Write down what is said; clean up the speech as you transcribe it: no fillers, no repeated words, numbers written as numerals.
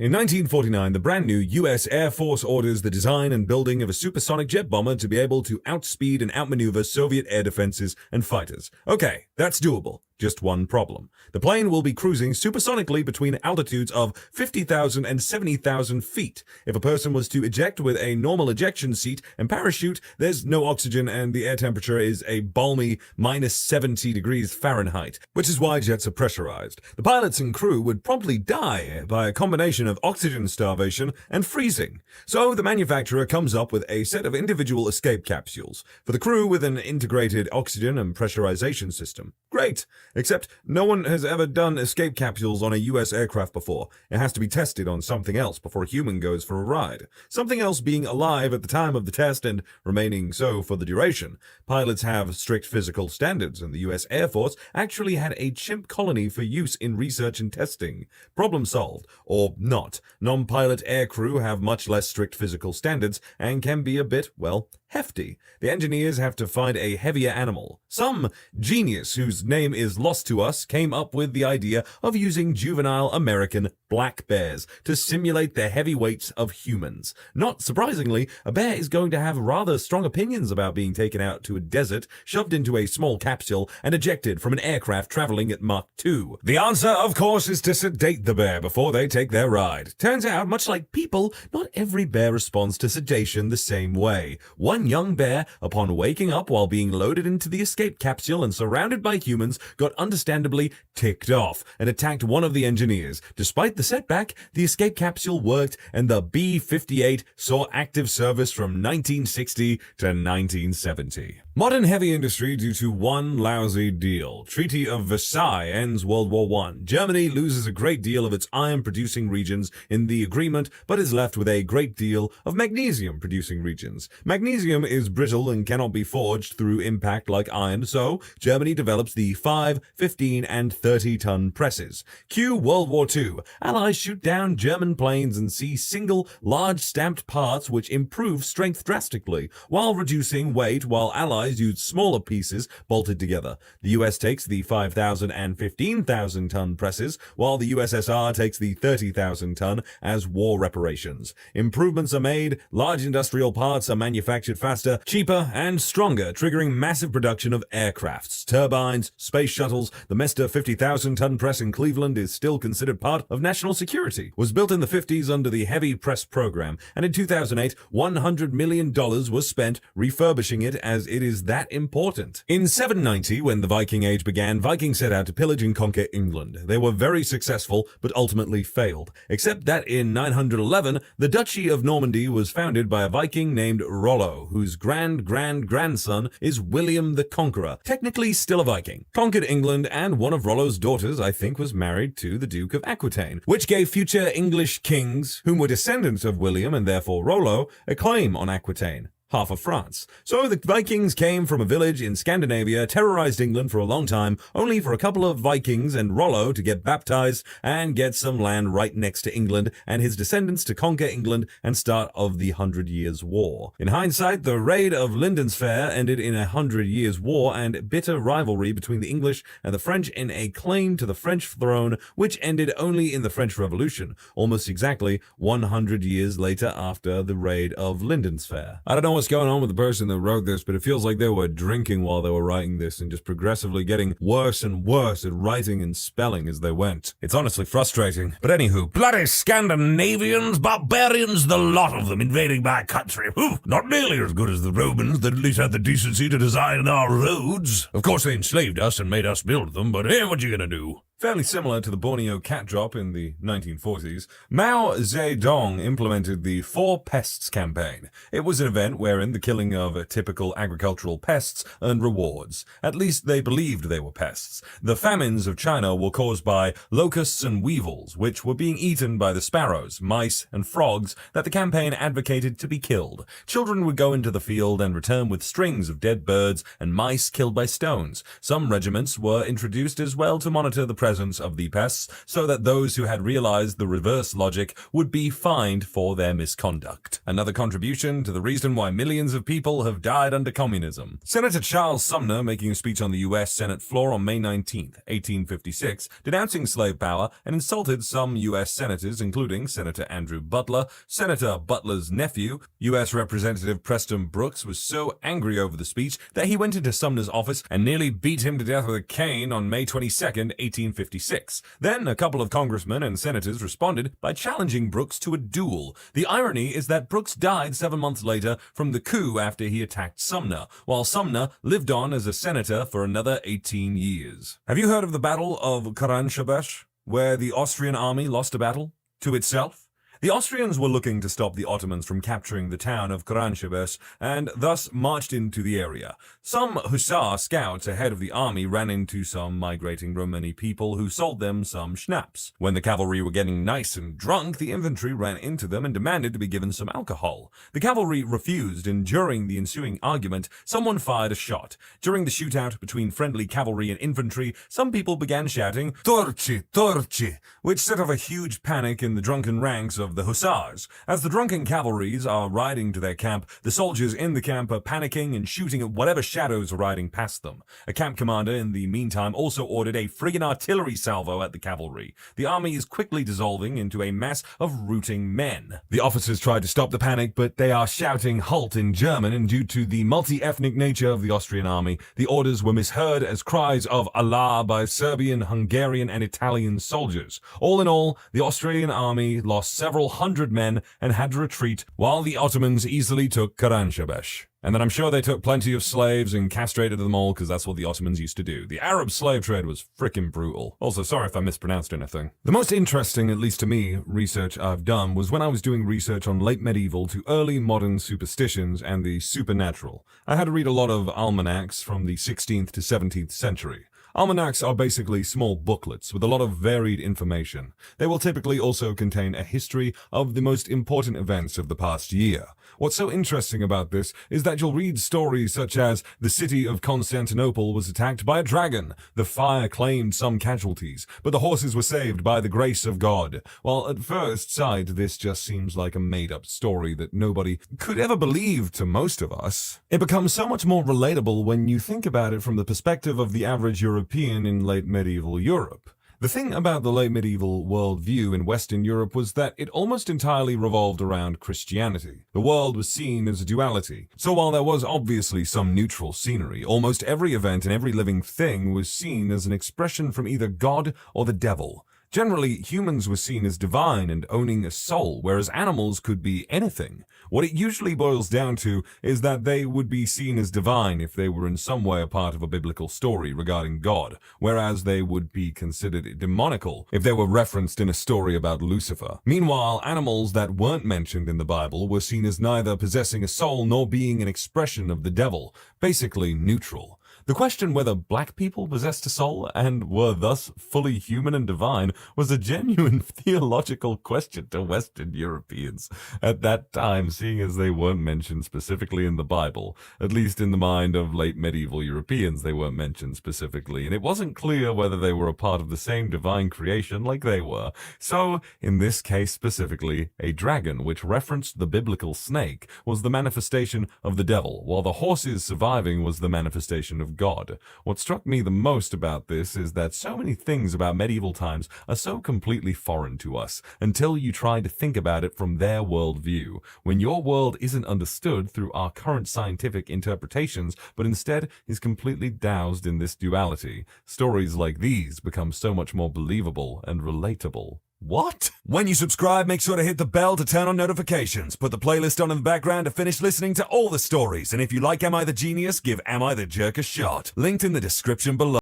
In 1949, the brand new U.S. Air Force orders the design and building of a supersonic jet bomber to be able to outspeed and outmaneuver Soviet air defenses and fighters. Okay, that's doable. Just one problem. The plane will be cruising supersonically between altitudes of 50,000 and 70,000 feet. If a person was to eject with a normal ejection seat and parachute, there's no oxygen and the air temperature is a balmy minus 70 degrees Fahrenheit, which is why jets are pressurized. The pilots and crew would promptly die by a combination of oxygen starvation and freezing. So the manufacturer comes up with a set of individual escape capsules for the crew with an integrated oxygen and pressurization system. Great! Except no one has ever done escape capsules on a US aircraft before. It has to be tested on something else before a human goes for a ride. Something else being alive at the time of the test and remaining so for the duration. Pilots have strict physical standards, and the US Air Force actually had a chimp colony for use in research and testing. Problem solved. Or not. Non-pilot aircrew have much less strict physical standards and can be a bit, well, hefty. The engineers have to find a heavier animal. Some genius whose name is lost to us came up with the idea of using juvenile American black bears to simulate the heavy weights of humans. Not surprisingly, a bear is going to have rather strong opinions about being taken out to a desert, shoved into a small capsule, and ejected from an aircraft traveling at Mach 2. The answer, of course, is to sedate the bear before they take their ride. Turns out, much like people, not every bear responds to sedation the same way. One young bear, upon waking up while being loaded into the escape capsule and surrounded by humans, got understandably ticked off and attacked one of the engineers. Despite the setback, the escape capsule worked and the B-58 saw active service from 1960 to 1970. Modern heavy industry due to one lousy deal. Treaty of Versailles ends World War I. Germany loses a great deal of its iron-producing regions in the agreement, but is left with a great deal of magnesium-producing regions. Magnesium is brittle and cannot be forged through impact like iron, so Germany develops the 5, 15, and 30-ton presses. Cue World War II. Allies shoot down German planes and see single, large stamped parts which improve strength drastically, while reducing weight, while Allies use smaller pieces bolted together. The US takes the 5,000 and 15,000-ton presses, while the USSR takes the 30,000-ton as war reparations. Improvements are made, large industrial parts are manufactured faster, cheaper, and stronger, triggering massive production of aircrafts, turbines, space shuttles. The Mester 50,000-ton press in Cleveland is still considered part of national security. Was built in the 50s under the heavy press program, and in 2008, $100 million was spent refurbishing it as it is that important. In 790, when the Viking Age began, Vikings set out to pillage and conquer England. They were very successful, but ultimately failed. Except that in 911, the Duchy of Normandy was founded by a Viking named Rollo, whose grandson is William the Conqueror, technically still a Viking. Conquered England, and one of Rollo's daughters, I think, was married to the Duke of Aquitaine, which gave future English kings, whom were descendants of William and therefore Rollo, a claim on Aquitaine, half of France. So the Vikings came from a village in Scandinavia, terrorized England for a long time, only for a couple of Vikings and Rollo to get baptized and get some land right next to England, and his descendants to conquer England and start of the 100 Years' War. In hindsight, the raid of Lindensfair ended in a 100 Years' War and bitter rivalry between the English and the French in a claim to the French throne, which ended only in the French Revolution, almost exactly 100 years later after the raid of Lindensfair. I don't know what's going on with the person that wrote this, but it feels like they were drinking while they were writing this and just progressively getting worse and worse at writing and spelling as they went. It's honestly frustrating. But anywho, bloody Scandinavians, barbarians, the lot of them invading my country. Ooh, not nearly as good as the Romans that at least had the decency to design our roads. Of course, they enslaved us and made us build them, but hey, what you gonna do? Fairly similar to the Borneo cat drop in the 1940s, Mao Zedong implemented the Four Pests campaign. It was an event wherein the killing of typical agricultural pests earned rewards. At least they believed they were pests. The famines of China were caused by locusts and weevils, which were being eaten by the sparrows, mice, and frogs that the campaign advocated to be killed. Children would go into the field and return with strings of dead birds and mice killed by stones. Some regiments were introduced as well to monitor the presence presence of the pests so that those who had realized the reverse logic would be fined for their misconduct. Another contribution to the reason why millions of people have died under communism. Senator Charles Sumner, making a speech on the U.S. Senate floor on May 19, 1856, denouncing slave power and insulted some U.S. senators, including Senator Andrew Butler. Senator Butler's nephew, U.S. Representative Preston Brooks, was so angry over the speech that he went into Sumner's office and nearly beat him to death with a cane on May 22, 1856. Then a couple of congressmen and senators responded by challenging Brooks to a duel. The irony is that Brooks died 7 months later from the coup after he attacked Sumner, while Sumner lived on as a senator for another 18 years. Have you heard of the Battle of Karanshabesh, where the Austrian army lost a battle to itself? The Austrians were looking to stop the Ottomans from capturing the town of Karanshabesh and thus marched into the area. Some Hussar scouts ahead of the army ran into some migrating Romani people who sold them some schnapps. When the cavalry were getting nice and drunk, the infantry ran into them and demanded to be given some alcohol. The cavalry refused, and during the ensuing argument, someone fired a shot. During the shootout between friendly cavalry and infantry, some people began shouting, "Torci, torci," which set off a huge panic in the drunken ranks of the Hussars. As the drunken cavalries are riding to their camp, the soldiers in the camp are panicking and shooting at whatever shadows are riding past them. A camp commander in the meantime also ordered a friggin' artillery salvo at the cavalry. The army is quickly dissolving into a mass of rooting men. The officers tried to stop the panic, but they are shouting "halt" in German, and due to the multi-ethnic nature of the Austrian army, the orders were misheard as cries of "Allah" by Serbian, Hungarian, and Italian soldiers. All in all, the Australian army lost several hundred men and had to retreat, while the Ottomans easily took Karanshabesh. And then I'm sure they took plenty of slaves and castrated them all, because that's what the Ottomans used to do. The Arab slave trade was frickin' brutal. Also, sorry if I mispronounced anything. The most interesting, at least to me, research I've done was when I was doing research on late medieval to early modern superstitions and the supernatural. I had to read a lot of almanacs from the 16th to 17th century. Almanacs are basically small booklets with a lot of varied information. They will typically also contain a history of the most important events of the past year. What's so interesting about this is that you'll read stories such as the city of Constantinople was attacked by a dragon, the fire claimed some casualties, but the horses were saved by the grace of God. While at first sight this just seems like a made-up story that nobody could ever believe to most of us, it becomes so much more relatable when you think about it from the perspective of the average European in late medieval Europe. The thing about the late medieval worldview in Western Europe was that it almost entirely revolved around Christianity. The world was seen as a duality. So while there was obviously some neutral scenery, almost every event and every living thing was seen as an expression from either God or the devil. Generally, humans were seen as divine and owning a soul, whereas animals could be anything. What it usually boils down to is that they would be seen as divine if they were in some way a part of a biblical story regarding God, whereas they would be considered demonical if they were referenced in a story about Lucifer. Meanwhile, animals that weren't mentioned in the Bible were seen as neither possessing a soul nor being an expression of the devil, basically neutral. The question whether black people possessed a soul and were thus fully human and divine was a genuine theological question to Western Europeans at that time, seeing as they weren't mentioned specifically in the Bible. At least in the mind of late medieval Europeans, they weren't mentioned specifically, and it wasn't clear whether they were a part of the same divine creation like they were. So, in this case specifically, a dragon, which referenced the biblical snake, was the manifestation of the devil, while the horses surviving was the manifestation of God. What struck me the most about this is that so many things about medieval times are so completely foreign to us until you try to think about it from their worldview, when your world isn't understood through our current scientific interpretations, but instead is completely doused in this duality. Stories like these become so much more believable and relatable. What? When you subscribe, make sure to hit the bell to turn on notifications. Put the playlist on in the background to finish listening to all the stories. And if you like Am I the Genius, give Am I the Jerk a shot. Linked in the description below.